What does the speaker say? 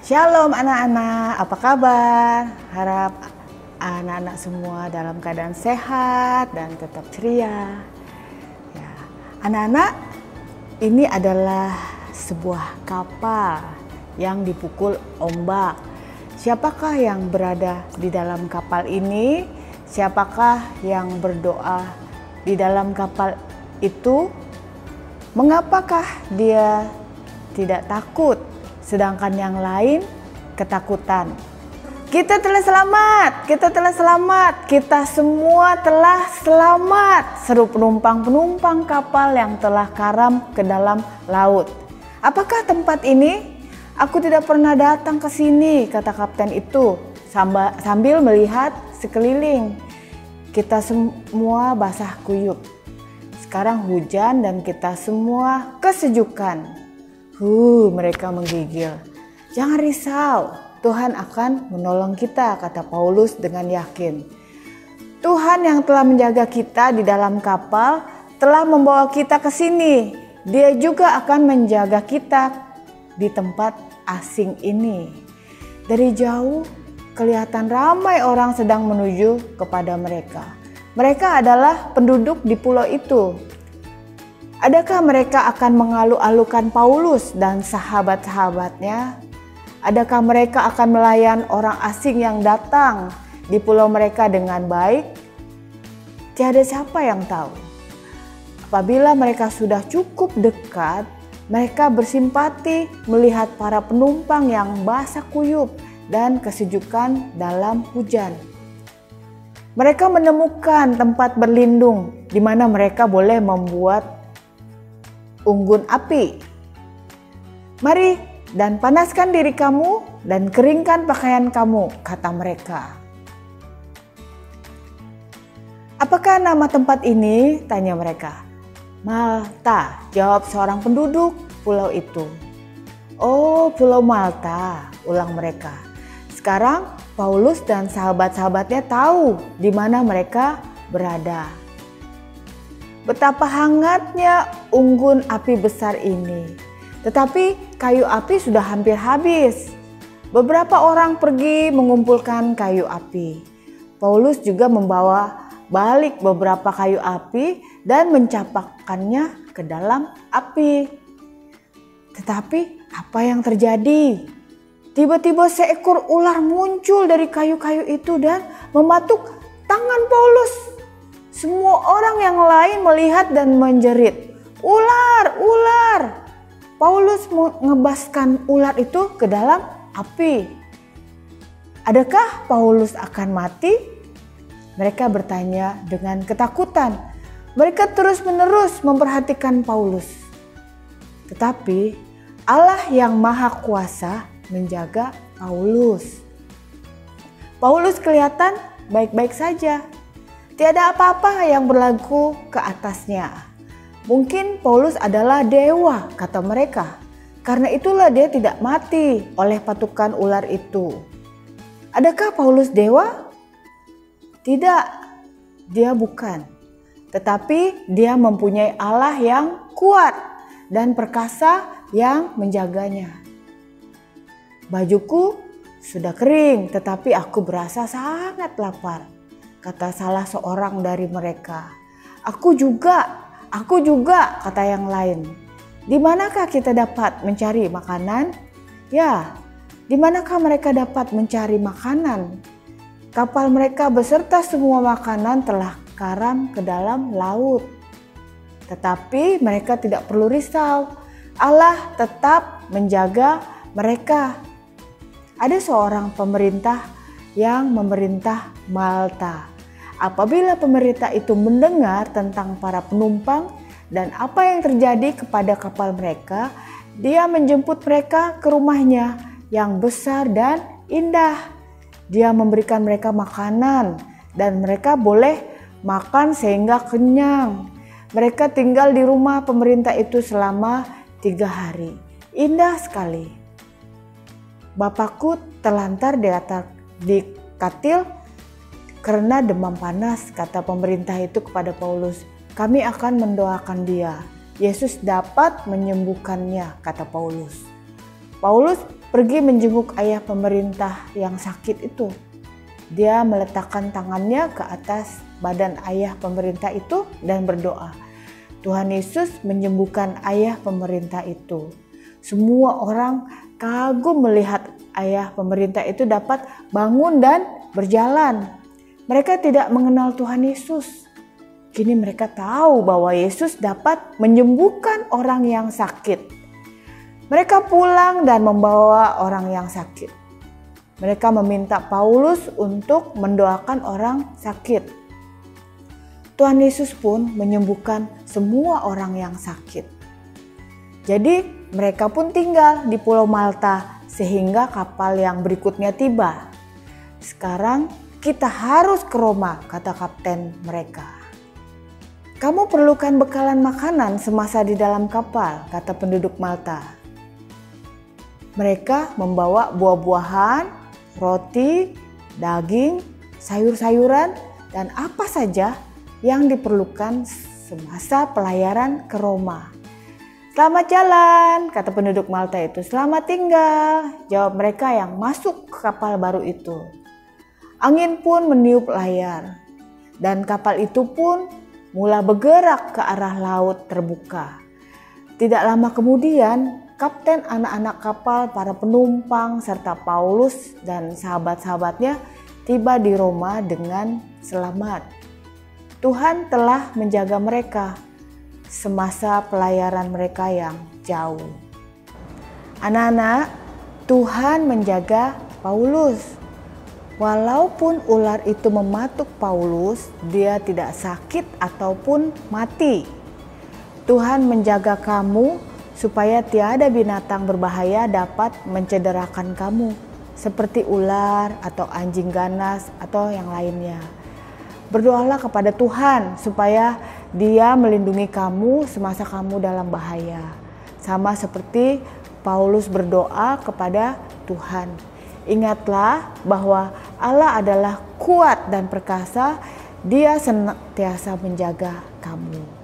Shalom anak-anak, apa kabar? Harap anak-anak semua dalam keadaan sehat dan tetap ceria. Ya, anak-anak, ini adalah sebuah kapal yang dipukul ombak. Siapakah yang berada di dalam kapal ini? Siapakah yang berdoa di dalam kapal itu? Mengapakah dia tidak takut, sedangkan yang lain ketakutan? Kita telah selamat, kita semua telah selamat, seru penumpang-penumpang kapal yang telah karam ke dalam laut. Apakah tempat ini? Aku tidak pernah datang ke sini, kata kapten itu sambil melihat sekeliling. Kita semua basah kuyup. Sekarang hujan dan kita semua kesejukan. Mereka menggigil. Jangan risau, Tuhan akan menolong kita, kata Paulus dengan yakin. Tuhan yang telah menjaga kita di dalam kapal telah membawa kita ke sini. Dia juga akan menjaga kita di tempat asing ini. Dari jauh kelihatan ramai orang sedang menuju kepada mereka. Mereka adalah penduduk di pulau itu. Adakah mereka akan mengalu-alukan Paulus dan sahabat-sahabatnya? Adakah mereka akan melayan orang asing yang datang di pulau mereka dengan baik? Tiada siapa yang tahu. Apabila mereka sudah cukup dekat, mereka bersimpati melihat para penumpang yang basah kuyup dan kesejukan dalam hujan. Mereka menemukan tempat berlindung di mana mereka boleh membuat unggun api. Mari dan panaskan diri kamu dan keringkan pakaian kamu, kata mereka. Apakah nama tempat ini? Tanya mereka. Malta, jawab seorang penduduk pulau itu. Oh, Pulau Malta, ulang mereka. Sekarang Paulus dan sahabat-sahabatnya tahu di mana mereka berada. Betapa hangatnya unggun api besar ini. Tetapi kayu api sudah hampir habis. Beberapa orang pergi mengumpulkan kayu api. Paulus juga membawa balik beberapa kayu api dan mencapakkannya ke dalam api. Tetapi apa yang terjadi? Tiba-tiba seekor ular muncul dari kayu-kayu itu dan mematuk tangan Paulus. Semua orang yang lain melihat dan menjerit, "Ular, ular!" Paulus mengebaskan ular itu ke dalam api. Adakah Paulus akan mati? Mereka bertanya dengan ketakutan. Mereka terus-menerus memperhatikan Paulus. Tetapi Allah yang Maha Kuasa menjaga Paulus. Paulus kelihatan baik-baik saja. Tiada apa-apa yang berlaku ke atasnya. Mungkin Paulus adalah dewa, kata mereka. Karena itulah dia tidak mati oleh patukan ular itu. Adakah Paulus dewa? Tidak, dia bukan. Tetapi dia mempunyai Allah yang kuat dan perkasa yang menjaganya. Bajuku sudah kering, tetapi aku berasa sangat lapar, kata salah seorang dari mereka. Aku juga, kata yang lain. Di manakah kita dapat mencari makanan? Ya, di manakah mereka dapat mencari makanan? Kapal mereka beserta semua makanan telah karam ke dalam laut. Tetapi mereka tidak perlu risau. Allah tetap menjaga mereka. Ada seorang pemerintah yang memerintah Malta. Apabila pemerintah itu mendengar tentang para penumpang dan apa yang terjadi kepada kapal mereka, dia menjemput mereka ke rumahnya yang besar dan indah. Dia memberikan mereka makanan dan mereka boleh makan sehingga kenyang. Mereka tinggal di rumah pemerintah itu selama 3 hari. Indah sekali. Bapakku terlantar di katil karena demam panas, kata pemerintah itu kepada Paulus. Kami akan mendoakan dia. Yesus dapat menyembuhkannya, kata Paulus. Paulus pergi menjenguk ayah pemerintah yang sakit itu. Dia meletakkan tangannya ke atas badan ayah pemerintah itu dan berdoa. Tuhan Yesus menyembuhkan ayah pemerintah itu. Semua orang kagum melihat ayah pemerintah itu dapat bangun dan berjalan. Mereka tidak mengenal Tuhan Yesus. Kini mereka tahu bahwa Yesus dapat menyembuhkan orang yang sakit. Mereka pulang dan membawa orang yang sakit. Mereka meminta Paulus untuk mendoakan orang sakit. Tuhan Yesus pun menyembuhkan semua orang yang sakit. Jadi mereka pun tinggal di Pulau Malta sehingga kapal yang berikutnya tiba. Sekarang kita harus ke Roma, kata kapten mereka. Kamu perlukan bekalan makanan semasa di dalam kapal, kata penduduk Malta. Mereka membawa buah-buahan, roti, daging, sayur-sayuran, dan apa saja yang diperlukan semasa pelayaran ke Roma. Selamat jalan, kata penduduk Malta itu. Selamat tinggal, jawab mereka yang masuk ke kapal baru itu. Angin pun meniup layar, dan kapal itu pun mulai bergerak ke arah laut terbuka. Tidak lama kemudian, kapten, anak-anak kapal, para penumpang, serta Paulus dan sahabat-sahabatnya tiba di Roma dengan selamat. Tuhan telah menjaga mereka semasa pelayaran mereka yang jauh. Anak-anak, Tuhan menjaga Paulus. Walaupun ular itu mematuk Paulus, dia tidak sakit ataupun mati. Tuhan menjaga kamu supaya tiada binatang berbahaya dapat mencederakan kamu, seperti ular atau anjing ganas atau yang lainnya. Berdoalah kepada Tuhan supaya Dia melindungi kamu semasa kamu dalam bahaya. Sama seperti Paulus berdoa kepada Tuhan. Ingatlah bahwa Allah adalah kuat dan perkasa, Dia senantiasa menjaga kamu.